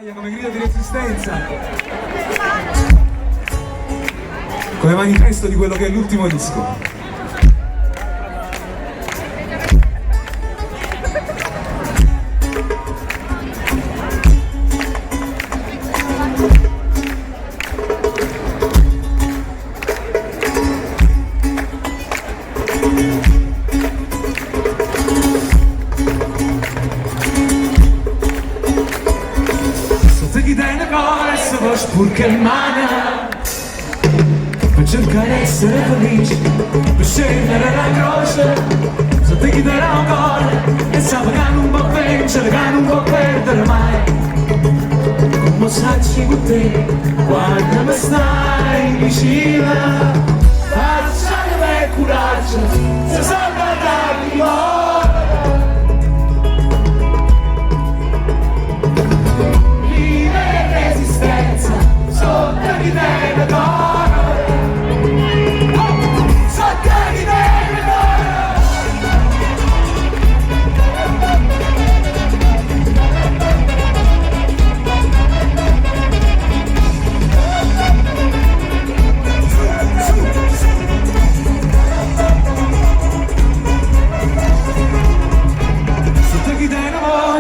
Come grido di resistenza, come manifesto di quello che è l'ultimo disco. Purché mana per cercare di essere felice, per scendere la croce, se ti chiederà un cuore e sa che non può vincere, che non può perdere mai. Come sacci con te quando mi stai vicino, facciami coraggio se salva da morte.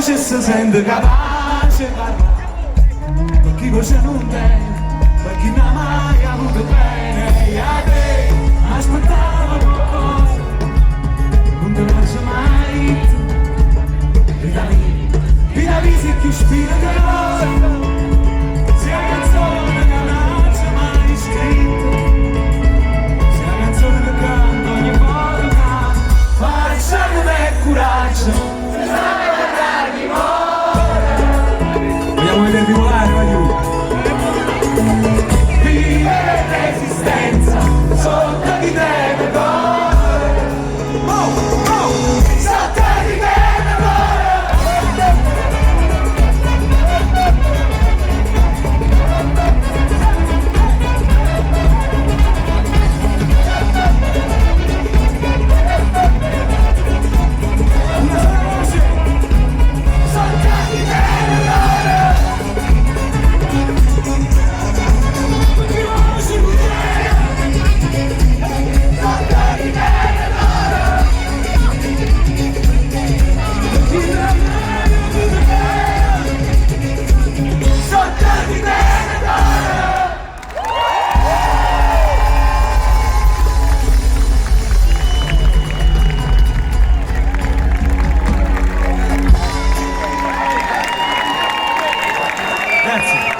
Se si sente capace per chi cosa non tiene, per chi non ha mai avuto bene. E a te aspettavo qualcosa, non te lascio mai. E la vita è più spina che rosa, sia la canzone che non c'è mai scritto, sia la canzone che canto ogni volta. Facciamo del coraggio. Vogliamo vedervi volare, voglio. Vivere resistenza sotto di te nel cuore. Sotto di te nel Grazie.